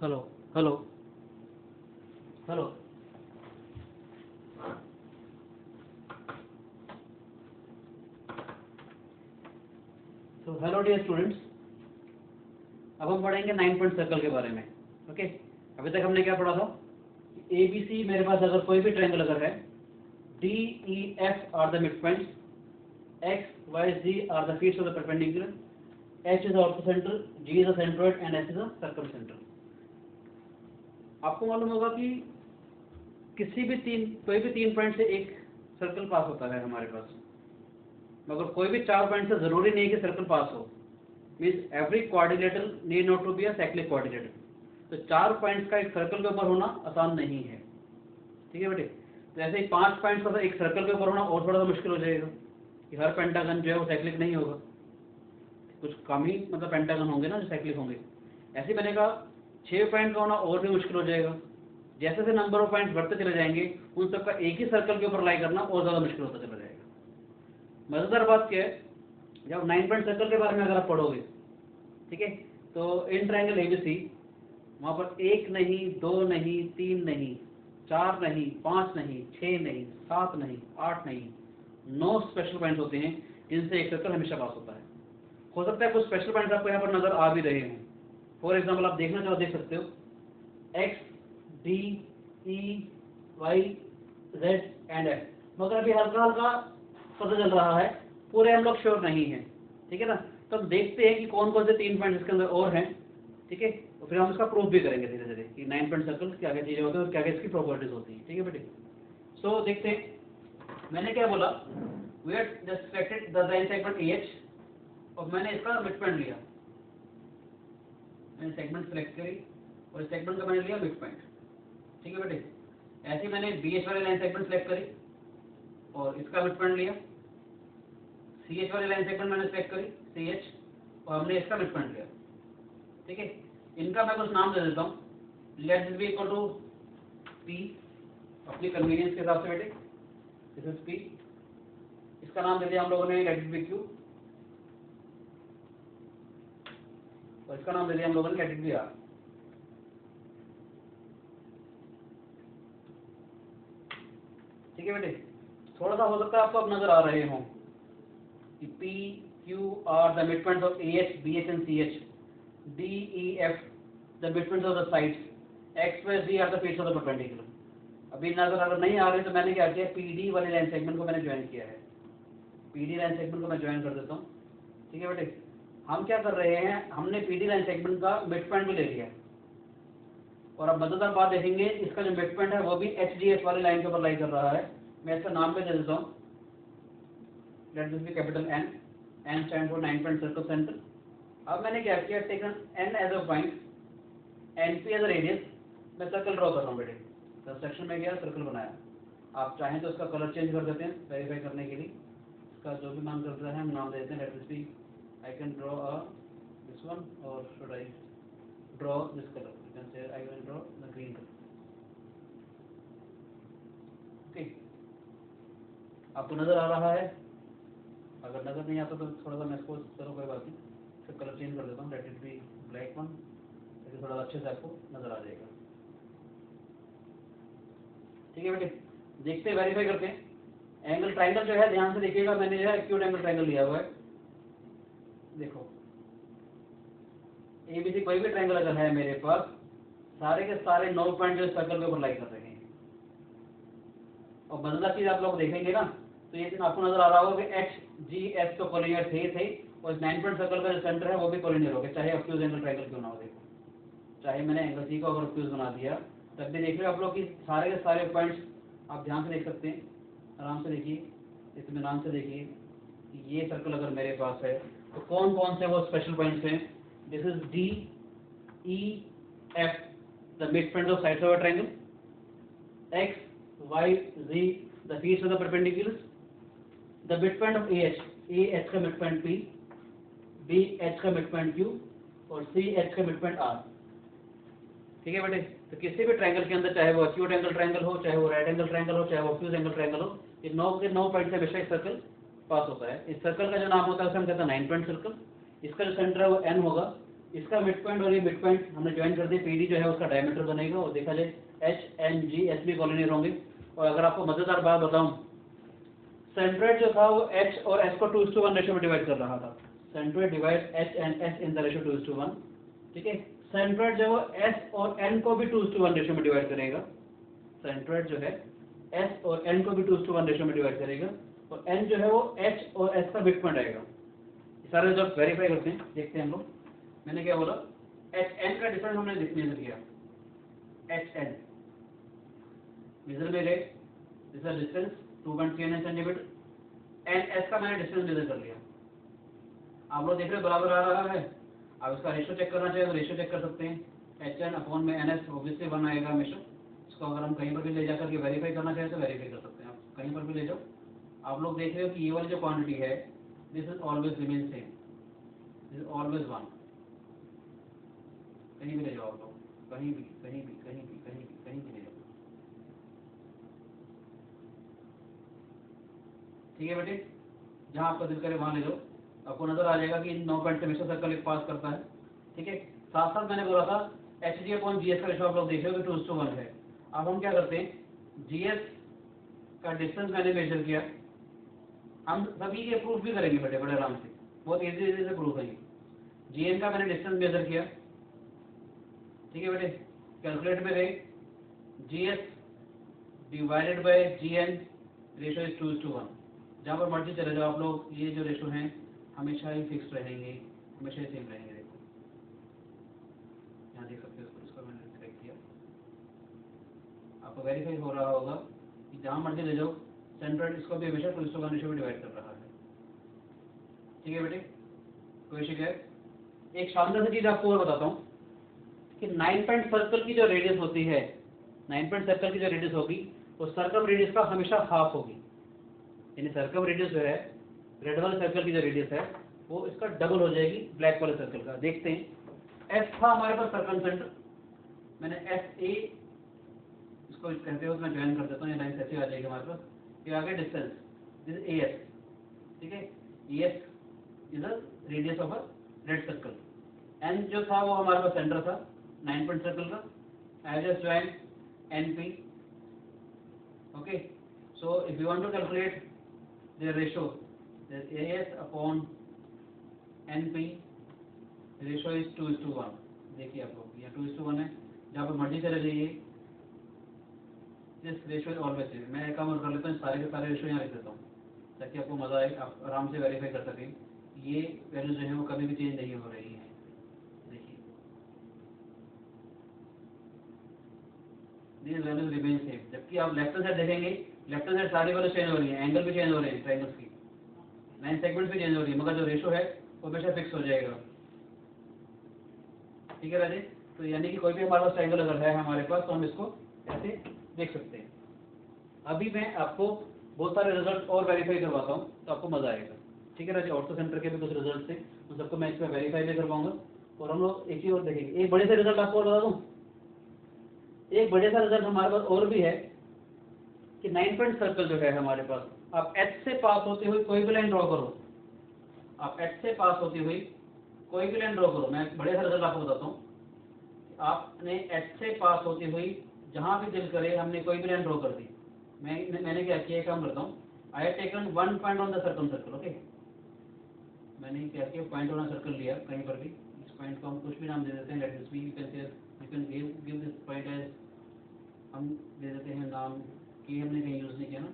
Hello hello hello. तो hello dear students, अब हम पढ़ेंगे 9 पॉइंट सर्कल के बारे में। ओके, अभी तक हमने क्या पढ़ा था? ए बी सी मेरे पास अगर कोई भी ट्रायंगल अगर है, D E F are the mid points, X Y G are the feets of the perpendicular, H is orthocentre, G is the centroid and S is the circumcentre. आपको मालूम होगा कि किसी भी कोई भी 3 पॉइंट से एक सर्कल पास होता है हमारे पास, मगर कोई भी 4 पॉइंट से जरूरी नहीं कि सर्कल पास हो। Means every quadrilateral need not to be a cyclic quadrilateral. तो 4 पॉइंट्स का एक सर्कल के ऊपर होना आसान नहीं है, ठीक है बेटे। तो ऐसे ही 5 पॉइंट्स का एक सर्कल के ऊपर होना और थोड़ा सा मुश्किल हो जाएगा कि हर पेंटागन जो है वो साइक्लिक नहीं होगा, कुछ कम ही मतलब पेंटागन होंगे ना जो साइक्लिक होंगे। ऐसे ही मैंने कहा 6 पॉइंट का होना और भी मुश्किल हो जाएगा। जैसे जैसे नंबर ऑफ पॉइंट्स बढ़ते चले जाएंगे उन सबका एक ही सर्कल के ऊपर लाई करना और ज़्यादा मुश्किल होता चला जाएगा। मजेदार बात क्या है, जब 9 पॉइंट सर्कल के बारे में अगर आप पढ़ोगे, ठीक है, तो इन ट्रायंगल एबीसी वहाँ पर 1 नहीं, 2 नहीं, 3 नहीं, 4 नहीं, 5 नहीं, 6 नहीं, 7 नहीं, 8 नहीं, 9 स्पेशल पॉइंट्स होते हैं जिनसे एक सर्कल हमेशा पास होता है। हो सकता है कुछ स्पेशल पॉइंट्स आपको यहाँ पर नजर आ भी रहे हों। फॉर एग्जाम्पल आप देखना चाहो देख सकते हो, X D E Y Z and F, मगर अभी हल्का हल्का पता चल रहा है, पूरे हम लोग श्योर नहीं हैं, ठीक है ना। तो हम देखते हैं कि कौन कौन से 3 पॉइंट इसके अंदर और हैं, ठीक है, और फिर हम इसका प्रूफ भी करेंगे धीरे धीरे कि 9 पॉइंट सर्कल क्या क्या चीज़ें होती है और क्या क्या इसकी प्रॉपर्टीज होती हैं, ठीक है बेटे। सो देखते हैं, मैंने क्या बोला, we have just selected the line segment H और मैंने इसका मिड पॉइंट लिया, मैंने सेगमेंट सेलेक्ट करी और इस सेगमेंट का मैंने लिया मिड पॉइंट, ठीक है बेटे। ऐसे मैंने बी एच वाली लाइन सेगमेंट सेलेक्ट करी और इसका मिड पॉइंट लिया, सी एच वाली लाइन सेगमेंट मैंने सेलेक्ट करी सी एच और हमने इसका मिड पॉइंट लिया, ठीक है। इनका मैं कुछ नाम दे देता हूँ, let this be equal to P, अपनी कन्वीनियंस के हिसाब से बेटे, दिस इज पी। इसका नाम दे दिया हम लोगों ने लेट इट बी क्यू और इसका नाम दे दिया हम लोगों ने लेट इट बी आर, ठीक है बेटे। थोड़ा सा हो सकता है आपको अब नजर आ रहे हों कि P, Q are the midpoints of AH, BH and CH, D, E, F the midpoints of the sides, X, Y, Z are the faces of the perpendicular। अभी नजर अगर नहीं आ रही तो मैंने क्या किया, PD वाले लाइन सेगमेंट को मैंने ज्वाइन किया है, PD लाइन सेगमेंट को मैं ज्वाइन कर देता हूँ, ठीक है बेटे। हम क्या कर रहे हैं, हमने PD लाइन सेगमेंट का मिड पॉइंट भी ले लिया और अब मजेदार बात देखेंगे, इसका जो मिड पॉइंट है वो भी HDF वाली लाइन के ऊपर लाई कर रहा है। मैं इसका नाम पे दे देता हूँ, let this be capital N, N stand for 9 point circle centre. अब मैंने क्या किया, taken N as a point, NP as a radius, मैं सर्कल ड्रॉ कर रहा हूँ बेटे। तो सेक्शन में गया, सर्कल बनाया। आप चाहें तो इसका कलर चेंज कर देते हैं वेरीफाई करने के लिए, इसका जो भी नाम करता है हम नाम दे देते हैं, let this be, I can draw this one or should I draw this colour, you can say I will draw the green colour, okay. आपको नजर आ रहा है? अगर नजर नहीं आता तो थोड़ा सा मैं इसको, चलो कोई बात नहीं, फिर कलर चेंज कर देता हूँ, let it be black one, ताकि थोड़ा अच्छे से आपको नजर आ जाएगा, ठीक है बेटे। देखते हैं, वेरीफाई करते हैं। एंगल ट्रायंगल जो है ध्यान से देखिएगा, मैंने जो है एक्यूट एंगल ट्रायंगल लिया हुआ है। देखो एबीसी कोई भी ट्रायंगल अगर है मेरे पास, सारे के सारे 9 पॉइंट जो सर्कल के ऊपर लाई कर रहे हैं। और मजेदार चीज आप लोग देखेंगे ना, तो ये आपको नजर आ रहा होगा कि एच जी एस तो कोलिनियर थे और 9 पॉइंट सर्कल का जो सेंटर है वो भी कोलिनियर हो गया, चाहे ऑब्ट्यूज एंगल ट्रायंगल क्यों ना हो। देखो, चाहे मैंने एंगल सी को अगर ऑब्ट्यूज बना दिया तब भी देख रहे हो आप लोग कि सारे के सारे पॉइंट्स आप ध्यान से देख सकते हैं, आराम से देखिए, इत्मीनान से देखिए कि ये सर्कल अगर मेरे पास है तो कौन कौन से वो स्पेशल पॉइंट्स हैं। This is D E F the mid point of sides of a triangle, X Y G the feets of the perpendiculars, the mid point of A H का mid point P, B H का mid point Q और C H का mid point R, ठीक है बेटे। तो किसी भी ट्रायंगल के अंदर, चाहे वो एक्यूट एंगल ट्रायंगल हो, चाहे वो राइट एंगल ट्रायंगल हो, चाहे वो ऑब्ट्यूज एंगल ट्रायंगल हो, ये 9 के 9 पॉइंट से हमेशा एक सर्कल पास होता है। इस सर्कल का जो नाम होता है उसे हम कहते हैं 9 पॉइंट सर्कल। इसका जो सेंटर है वो N होगा इसका मिड पॉइंट और ये मिड पॉइंट हमने ज्वाइन कर दिया, पीडी जो है उसका डायमीटर बनेगा और देखा जाए HNG SB कॉलोनी होंगे। और अगर आपको मजेदार बात बताऊं, सेंट्रोइड जो था वो H और S को 2:1 रेशो में डिवाइड कर रहा था। Centroid divide H and S in the ratio 2:1। ठीक है, सेंट्रोइड जो है S और N को भी 2:1 रेशो में डिवाइड करेगा। सेंट्रोइड जो है S और N को भी 2:1 रेशो में डिवाइड करेगा और N जो है वो H और S का मिड पॉइंट आएगा। सारे रिजल्ट वेरीफाई करते हैं, देखते हैं हम लोग। मैंने क्या बोला, HN का डिफरेंस हमने मेजर किया, HN मेजर में गए, this is distance 2.39 centimetre. NS का मैंने डिस्टेंस मेजर कर लिया, आप लोग देख रहे हो बराबर आ रहा है। अब इसका रेशो चेक करना चाहिए तो रेशो चेक कर सकते हैं, HN अपॉन में NS ऑब्वियसली 1 आएगा हमेशा। इसको अगर हम कहीं पर भी ले जाकर के वेरीफाई करना चाहें तो वेरीफाई कर सकते हैं, आप कहीं पर भी ले जाओ। आप लोग देख रहे हो कि ये वाली जो क्वांटिटी है this is always remain same, this is always 1। कहीं भी ले जाओ आप लोग, कहीं भी कहीं भी कहीं भी कहीं भी कहीं भी ले जाओ। ठीक है बेटे, जहाँ आपका दिल करे वहाँ ले जाओ, आपको नजर आ जाएगा कि इन 9 पॉइंट से हमेशा सर्कल एक पास करता है। ठीक है, साथ साथ मैंने बोला था HG अपॉन GS का रेशो आप लोग देख रहे हो कि 2:1 है। अब हम क्या करते हैं, GS का डिस्टेंस मैंने मेजर किया, हम सभी ये प्रूफ भी करेंगे बेटे बड़े आराम से, बहुत इजी से प्रूफ है। GN का मैंने डिस्टेंस मेजर किया। ठीक है बेटे, कैलकुलेट में गए, GS divided by GN ratio is 2:1। जहाँ पर मर्जी चले जाओ आप लोग, ये जो रेशो हैं हमेशा ही फिक्स रहेंगे, हमेशा ही सेम रहेंगे। देखो यहाँ देख सकते हो, इसको मैंने चेक किया, आपको वेरीफाई हो रहा होगा कि जहाँ मर्जी ले जाओ सेंट्रोइड इसको भी हमेशा 2:1 रेशो में डिवाइड कर रहा है। ठीक है बेटे, कोई शिकायत? एक शानदार सी चीज आपको और बताता हूँ कि 9 पॉइंट सर्कल की जो रेडियस होती है, 9 पॉइंट सर्कल की जो रेडियस होगी वो सर्कम रेडियस का हमेशा हाफ होगी। यानी सर्कम रेडियस जो है, रेड वाले सर्कल की जो रेडियस है वो इसका डबल हो जाएगी ब्लैक वाले सर्कल का। देखते हैं, S था हमारे पास सर्कम सेंटर, मैंने SA इसको कहते हो तो मैं ज्वाइन कर देता हूँ, ये लाइन ऐसे आ जाएगी हमारे पास। ये आगे डिस्टेंस, दिस इज AS। ठीक है, AS is the radius of a red circle. N जो था वो हमारे पास सेंटर था 9 पॉइंट सर्कल का, I just join NP। okay, so if you want to calculate the ratio, the AS upon NP ratio is 2:1। देखिए आप लोग यहाँ 2:1 है, जहाँ पर मर्जी चले जाइए, this ratio is always same. मैं एक काम और कर लेता हूँ, सारे के सारे रेशो यहाँ लिख देता हूँ ताकि आपको मजा आए, आप आराम से वेरीफाई कर सकें। ये वैल्यू जो है वो कभी भी चेंज नहीं हो रही है। these values remain same। जबकि आप लेफ्ट साइड देखेंगे, लेफ्ट साइड सारी वैल्यू चेंज हो रही है, एंगल भी चेंज हो रहे हैं, ट्रायंगल्स की लाइन सेगमेंट्स भी चेंज हो रही है, मगर जो रेशो है वो हमेशा फिक्स हो जाएगा। ठीक है राजे, तो यानी कि कोई भी हमारे पास ट्रायंगल अगर है हमारे पास तो हम इसको ऐसे देख सकते हैं। अभी मैं आपको बहुत सारे रिजल्ट और वेरीफाई करवाता हूँ तो आपको मजा आएगा। ठीक है राजे, ऑर्थो सेंटर के भी कुछ रिजल्ट थे, उन सबको मैं इसमें वेरीफाई भी करवाऊंगा और हम लोग एक ही और देखेंगे। एक बड़े से रिजल्ट आपको और बता दूँ, एक बड़े सा रिजल्ट हमारे पास और भी है कि 9 पॉइंट सर्कल जो है हमारे पास, आप H से पास होती हुई कोई भी लाइन ड्रॉ करो, आप H से पास होती हुई कोई भी लाइन ड्रॉ करो। मैं बड़े सा रिजल्ट आपको बताता हूँ, आपने H से पास होती हुई जहाँ भी दिल करे हमने कोई भी लाइन ड्रॉ कर दी। मैंने क्या किया, काम करता हूँ, I have taken 1 point on the circum circle. Okay, मैंने क्या किया, पॉइंट ऑन सर्कल लिया कहीं पर भी, इस पॉइंट को हम कुछ भी नाम दे देते हैं, let this be, you can give this point as, हम दे देते हैं नाम के, हमने कहीं यूज नहीं किया ना,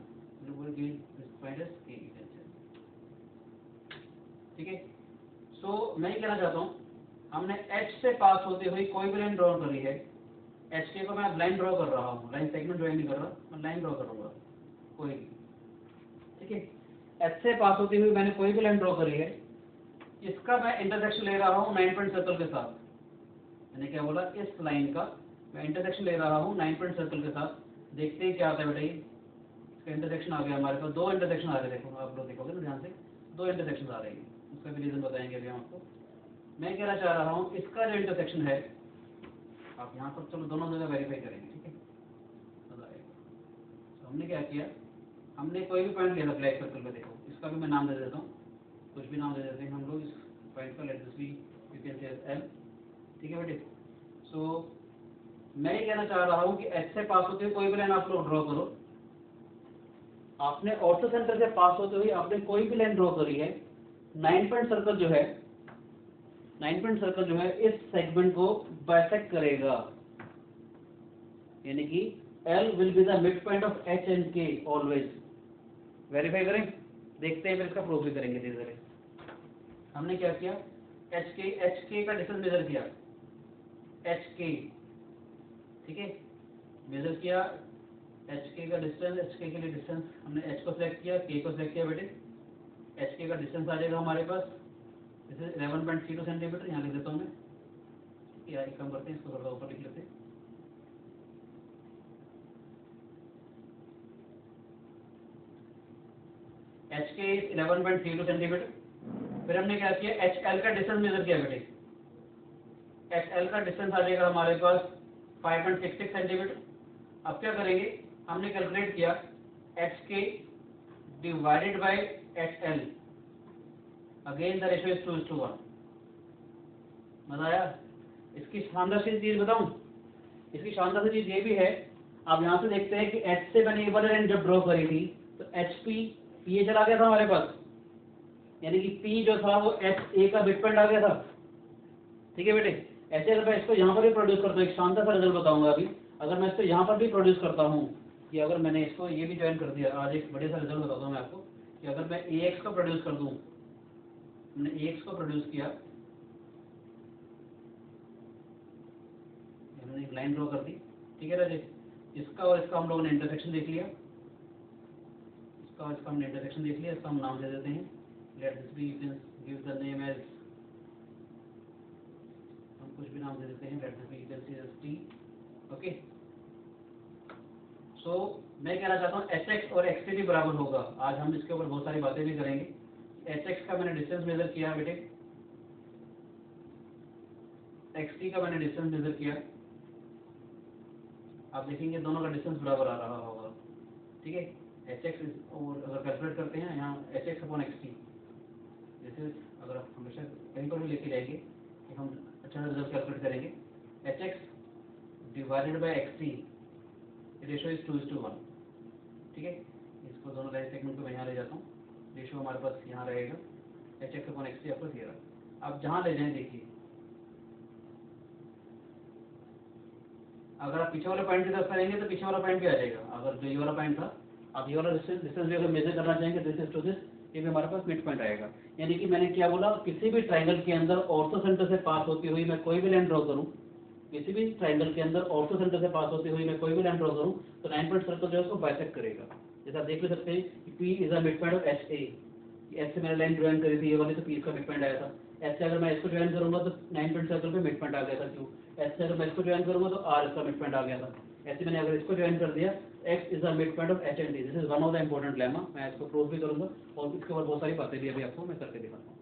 ठीक है। सो मैं कहना चाहता हूँ, हमने H से पास होते हुए कोई भी लाइन ड्रॉ कर ली है, एच के को मैं लाइन ड्रॉ कर रहा हूँ, लाइन सेगमेंट ड्रॉ नहीं कर रहा, मैं लाइन ड्रॉ करूँगा कोई भी। ठीक है, H से पास होती हुई मैंने कोई भी लाइन ड्रॉ करी है, इसका मैं इंटरसेक्शन ले रहा हूँ 9 पॉइंट सर्कल के साथ। मैंने क्या बोला, इस लाइन का मैं इंटरसेक्शन ले रहा हूँ 9 पॉइंट सर्कल के साथ। देखते हैं क्या आता है बेटा, इसका इंटरसेक्शन आ गया हमारे पास, 2 इंटरसेक्शन आ रहे हैं। देखो आप लोग देखोगे ना ध्यान से, 2 इंटरसेक्शन आ रहे हैं, उसका भी रीजन बताएंगे अभी हम आपको। मैं कहना चाह रहा हूँ इसका जो इंटरसेक्शन है, आप यहाँ पर चलो दोनों जगह वेरीफाई करेंगे। ठीक है, तो हमने क्या किया, हमने कोई भी पॉइंट लिया ब्लैक सर्कल पे, देखो इसका भी मैं नाम दे देता हूँ, कुछ भी नाम दे देते हैं हम लोग इस पॉइंट का, let this be, you can say L. ठीक है बेटे। सो मैं ये कहना चाह रहा हूँ कि एच से पास होते हुए कोई भी लाइन आप लोग ड्रॉ करो। आपने ऑर्थो सेंटर से पास होते हुए आपने कोई भी लाइन ड्रॉ करी है, 9 पॉइंट सर्कल जो है, 9 पॉइंट सर्कल जो है इस सेगमेंट को बाइसेक्ट करेगा, यानी कि L will be the mid point of H and K always. Verify करें, देखते हैं, फिर इसका प्रूफ भी करेंगे धीरे धीरे। हमने क्या किया, एच के का डिस्टेंस मेजर किया, एच के, ठीक है, मेजर किया एच के का डिस्टेंस, एच के लिए डिस्टेंस हमने एच को सिलेक्ट किया, के को सिलेक्ट किया बेटे। एच के का डिस्टेंस आ जाएगा हमारे पास, जैसे 11.32 सेंटीमीटर, यहाँ लिख देता हूँ मैं, या एक काम करते हैं, इसको थोड़ा ऊपर लिख लेते हैं। एच के 11.32 सेंटीमीटर। फिर हमने क्या किया, एच एल का डिस्टेंस मेजर किया बेटे। एच एल का डिस्टेंस आ जाएगा हमारे पास 5.66 सेंटीमीटर। अब क्या करेंगे, हमने कैलकुलेट किया एच के divided by H L, again the ratio is 2:1। मजा आया? इसकी शानदार सी चीज बताऊं, इसकी शानदार सी चीज ये भी है, आप यहाँ से देखते हैं कि एच से मैंने एक बार लाइन जब ड्रॉ करी थी तो एच पी ये चला गया था हमारे पास, यानी कि पी जो था वो एच ए का मिड पॉइंट आ गया था। ठीक है बेटे, ऐसे अगर मैं इसको यहाँ पर भी प्रोड्यूस करता हूँ, एक शानदार सा रिजल्ट बताऊंगा अभी। अगर मैं इसको यहाँ पर भी प्रोड्यूस करता हूँ, कि अगर मैंने इसको ये भी ज्वाइन कर दिया, आज एक बढ़िया सा रिजल्ट बताता हूँ मैं आपको, कि अगर मैं ए एक्स को प्रोड्यूस कर दूँ, हमने ए एक्स को प्रोड्यूस किया, हमने एक लाइन ड्रॉ कर दी, ठीक है राजे, इसका और इसका हम लोगों ने इंटरसेक्शन देख लिया, इसका और इसका हमने इंटरसेक्शन देख लिया, इसका हम नाम दे देते हैं, let this be, you can give the name as, हम कुछ भी नाम दे देते हैं, let this be, you can see as T, okay. So मैं कहना चाहता हूँ एच एक्स और एक्स टी भी बराबर होगा। आज हम इसके ऊपर बहुत सारी बातें भी करेंगे। एच एक्स का मैंने डिस्टेंस मेजर किया बेटे, एक्स टी का मैंने डिस्टेंस मेजर किया, आप देखेंगे दोनों का डिस्टेंस बराबर आ रहा होगा, ठीक है। एच एक्स और अगर कैलकुलेट करते हैं यहाँ H x upon x T, जैसे अगर आप हमेशा कहीं पर भी लेके जाएंगे कि हम अच्छा रिजल्ट कैलकुलेट करेंगे, H x divided by x T, ratio is 2:1, ठीक है। इसको दोनों लाइन सेगमेंट को मैं यहाँ ले जाता हूँ, रेशियो हमारे पास यहाँ रहेगा, H x upon x T आपको ये रहा। आप जहाँ ले जाएं देखिए, अगर आप पीछे वाले पॉइंट की तरफ करेंगे तो पीछे वाला पॉइंट भी आ जाएगा। अगर जो ये वाला पॉइंट था, आप ये वाला डिस्टेंस भी अगर मेजर करना चाहेंगे, दिस इज टू दिस, ये भी हमारे पास मिड पॉइंट आएगा। यानी कि मैंने क्या बोला, किसी भी ट्राइंगल के अंदर ऑर्थो सेंटर से पास होती हुई मैं कोई भी लाइन ड्रॉ करूँ, किसी भी ट्राइंगल के अंदर ऑर्थो सेंटर से पास होती हुई मैं कोई भी लाइन ड्रॉ करूँ तो 9 पॉइंट सर्कल जो है उसको बाइसेक्ट करेगा। जैसे आप देख ले सकते हैं कि P is the mid point of H A, H से मैंने लाइन ज्वाइन करी थी ये वाली, तो P इसका मिड पॉइंट आया था। एच से अगर मैं इसको ज्वाइन करूंगा तो 9 पॉइंट सर्कल पे मिड पॉइंट आ गया था, क्यों, एच से अगर मैं इसको ज्वाइन करूंगा तो R इसका मिड पॉइंट आ गया था। ऐसे मैंने अगर इसको ज्वाइन कर दिया, X is the mid point of H and D, this is one of the important lemma, मैं इसको प्रूव भी करूंगा और इसके बाद बहुत सारी बातें भी अभी आपको मैं करके दिखाता हूँ।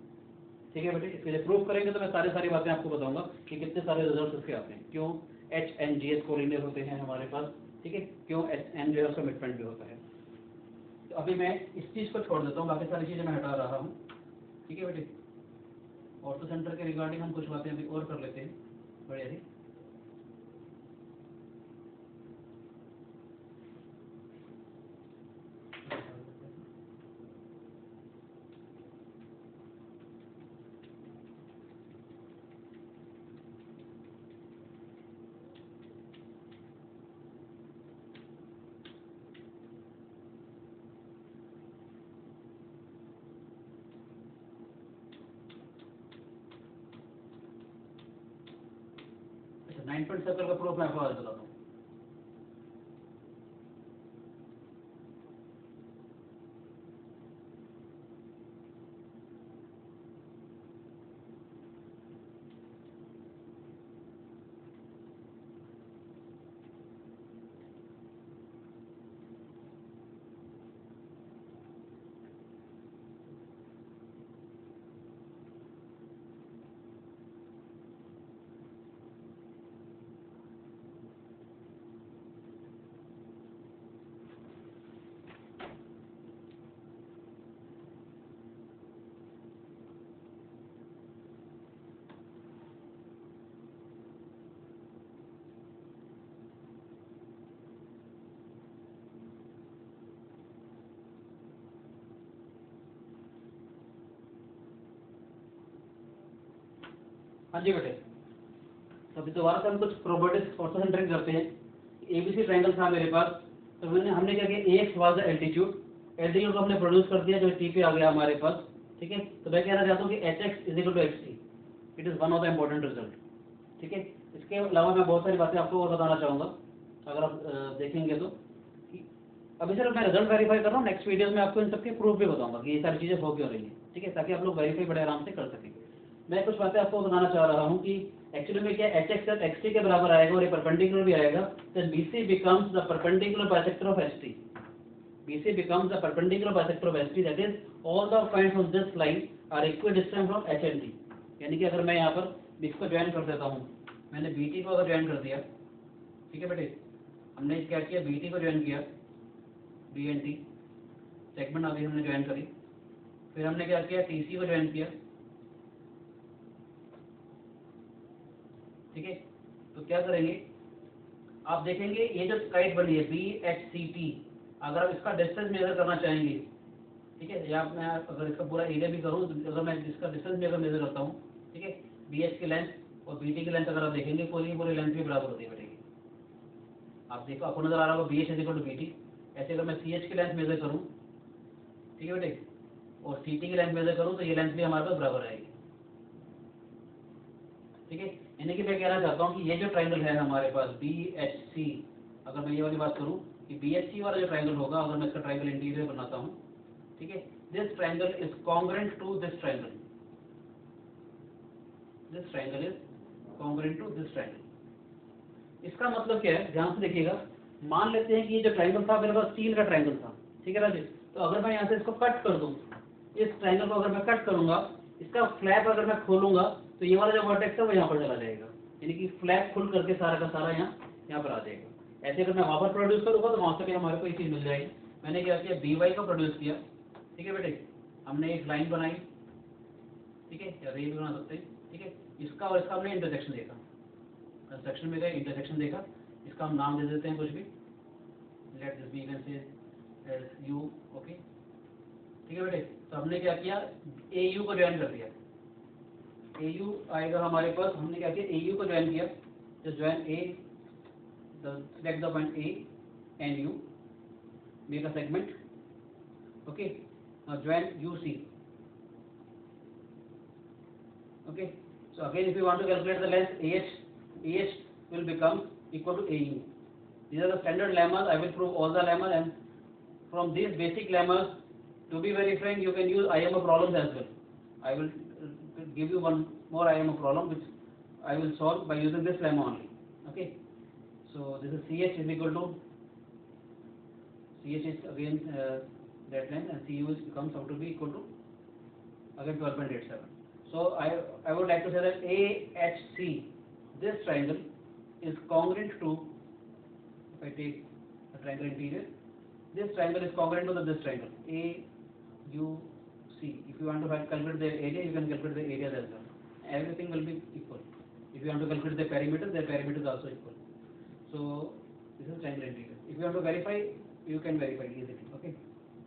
ठीक है बेटे, इसके लिए प्रूफ करेंगे तो मैं सारी बातें आपको बताऊंगा कि कितने सारे रिजल्ट इसके आते हैं, क्यों H N G S collinear होते हैं हमारे पास, ठीक है, क्यों एच एन जो है उसका मिड पॉइंट भी होता है। तो अभी मैं इस चीज़ को छोड़ देता हूँ, बाकी सारी चीज़ें मैं हटा रहा हूँ, ठीक है बेटे। ऑर्थो सेंटर के रिगार्डिंग हम कुछ बातें अभी और कर लेते हैं, बढ़िया जी। अच्छा, 9 पॉइंट सर्कल का प्रूफ मैं आपको आज बताता हूँ। हाँ जी बेटे, तो अभी दोबारा से हम कुछ प्रॉपर्टीज ऑर्थोसेंट्रिक करते हैं। एबीसी ट्रायंगल था मेरे पास, तो हमने क्या किया, x was the altitude, altitude को हमने प्रोड्यूस कर दिया जो टी पे आ गया हमारे पास, ठीक है। तो मैं कहना चाहता हूँ कि H X is equal to X T, it is one of the important result, ठीक है। इसके अलावा मैं बहुत सारी बातें आपको और बताना चाहूँगा, अगर आप देखेंगे तो। कि अभी सिर्फ मैं रिजल्ट वेरीफाई कर रहा हूँ, नेक्स्ट वीडियो में आपको इन सबके प्रूफ भी बताऊंगा कि ये सारी चीज़ें हो क्यों रही है, ठीक है, ताकि आप लोग वेरीफाई बड़े आराम से कर सकें। मैं कुछ बातें आपको बताना चाह रहा हूँ कि एक्चुअली में क्या एच एक्स एक्स टी के बराबर आएगा और ये परपेंडिकुलर भी आएगा, then B C becomes the perpendicular bisector of H T. BC becomes the perpendicular bisector of ST, that is all the points on this line are equidistant from H and T। यानी कि अगर मैं यहाँ पर इसको join कर देता हूँ, मैंने BT को अगर ज्वाइन कर दिया, ठीक है बेटे, हमने क्या किया, BT को ज्वाइन किया, B and T सेगमेंट अभी हमने ज्वाइन करी, फिर हमने क्या किया, TC को ज्वाइन किया, ठीक है। तो क्या करेंगे, आप देखेंगे ये जो काइट बनी है BHCT, अगर आप इसका डिस्टेंस मेजर करना चाहेंगे, ठीक है, या मैं अगर इसका पूरा एरिया भी करूँ, अगर मैं इसका डिस्टेंस भी अगर मेजर करता हूँ, ठीक है, BH की लेंथ और BT की लेंथ अगर आप देखेंगे पूरी लेंथ भी बराबर होती है बेटे। आप देखो, आपको नजर आ रहा होगा BH is equal to BT। ऐसे अगर मैं CH की लेंथ मेजर करूँ, ठीक है बेटे, और CT की लेंथ मेजर करूँ, तो ये लेंथ भी हमारे पास बराबर आएगी, ठीक है। यानी कि मैं कहना चाहता हूँ कि ये जो ट्राइंगल है हमारे पास BHC, अगर मैं ये वाली बात करूँ कि BHC वाला जो ट्राइंगल होगा, अगर मैं इसका ट्राइंगल इंटीरियर बनाता हूँ, ठीक है, this triangle is congruent to this triangle, this triangle is congruent to this triangle. इसका मतलब क्या है, ध्यान से देखिएगा। मान लेते हैं कि ये जो ट्राइंगल था मेरे पास स्टील का ट्राइंगल था, ठीक है राजेश। तो अगर मैं यहाँ से इसको कट कर दूँ, इस ट्राइंगल को अगर मैं कट करूंगा, इसका फ्लैप अगर मैं खोलूंगा, तो ये वाला जो वर्टेक्स है वो यहाँ पर चला जाएगा, यानी कि फ्लैप खुल करके सारा का सारा यहाँ पर आ जाएगा। ऐसे अगर मैं वहाँ पर प्रोड्यूस करूँगा तो वहाँ से भी हमारे को ये चीज़ मिल जाएगी। मैंने क्या किया, BY को प्रोड्यूस किया, ठीक है बेटे, हमने एक लाइन बनाई, ठीक है, या रे भी बना सकते हैं, ठीक है। इसका और इसका हमने इंटरसेक्शन देखा, कंस्ट्रक्शन में गए, इंटरसेक्शन देखा, इसका हम नाम दे देते हैं कुछ भी, let this be can say as you, okay, ठीक है बेटे। तो हमने क्या किया, AU को ज्वाइन कर दिया, AU आएगा हमारे पास, हमने क्या किया, AU को ज्वाइन किया, जो join A, select the point A and U, make a segment, okay, now join UC, okay. So again, if you want to calculate the length AH will become equal to AU. These are the standard lemmas. I will prove all the lemmas, and from these basic lemmas, to be very frank, you can use IMO problems as well. I will give you one more IMO problem which I will solve by using this lemma only, okay. So this is CH is equal to, CH is again that length, and CU is comes out to be equal to again 12.87. So I would like to say that AHC, this triangle, is congruent to, if I take a triangle interior, this triangle is congruent to this triangle AUC. If you want to calculate the area, you can calculate the area as well. Everything will be equal. If you want to calculate the perimeter is also equal. So this is triangle interior. If you want to verify, you can verify easily, okay.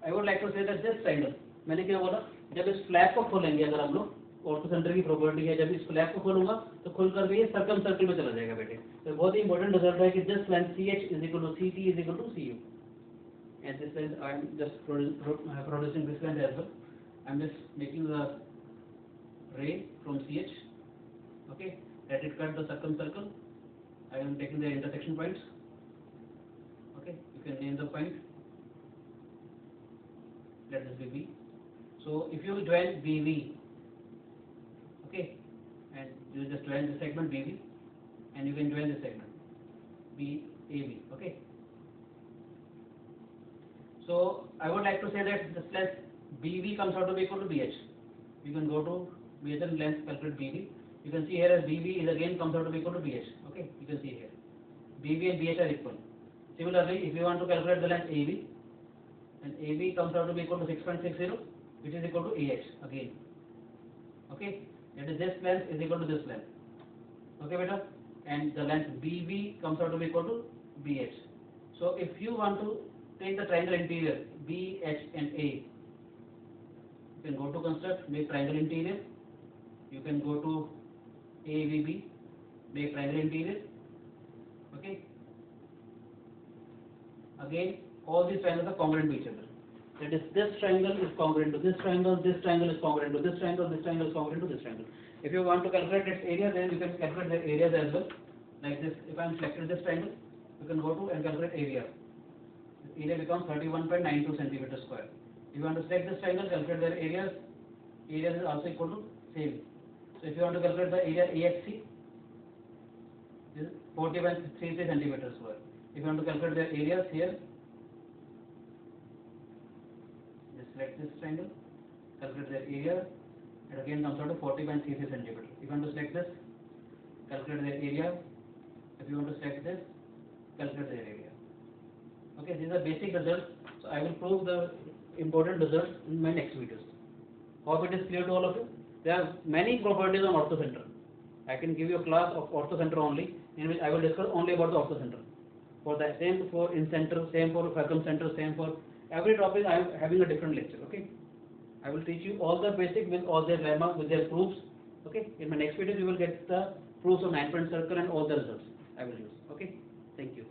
I would like to say that this triangle, मैंने क्या बोला, जब इस flap को खोलेंगे, अगर हम लोग, ऑर्थोसेंटर की प्रॉपर्टी है, जब इस फ्लैप को खोलूंगा तो खुल कर ये सर्कल में चला जाएगा बेटे। तो बहुत ही इंपॉर्टेंट रिजल्ट है कि this length CH is equal to CT is equal to CU, and this length I am just producing this length as well. I am just making the ray from CH, okay, let it cut the circle. I am taking the intersection points, okay, you can name the point, let this be B. So if you join BV, okay, and you just join the segment BV, and you can join the segment BAB, okay. So I would like to say that this length BV comes out to be equal to BH. You can go to BH and length calculate BV. You can see here as BV is again comes out to be equal to BH, okay. You can see here BV and BH are equal. Similarly, if you want to calculate the length AB, and AB comes out to be equal to 6.60, which is equal to AH again, okay. That is, this length is equal to this length, okay beta, and the length BB comes out to be equal to BH. So if you want to take the triangle interior BH and A, you can go to construct, make triangle interior, you can go to AVB, make triangle interior. Okay. Again, all these triangles are congruent to each other. That is, this triangle is congruent to this triangle is congruent to this triangle is congruent to this triangle. If you want to calculate its area, then you can calculate the areas as well. Like this, if I am selected this triangle, you can go to and calculate area. The area becomes 31.92 centimeters square. If you want to select this triangle, calculate their areas. Areas is also equal to same. So if you want to calculate the area AXC, this is 40.33 centimeters square. If you want to calculate their areas here, just select this triangle, calculate their area, it again comes out to 40.33 centimeters. If you want to select this, calculate their area. If you want to select this, calculate their area. Okay, these are basic results. So I will prove the important results in my next videos. Hope it is clear to all of you. There are many properties on orthocenter. I can give you a class of orthocenter only, in which I will discuss only about the orthocenter. For the same for incenter, same for circumcenter, same for every topic, I am having a different lecture. Okay, I will teach you all the basic with all their lemma, with their proofs. Okay, in my next video you will get the proofs of 9-point circle and all the results I will use. Okay, thank you.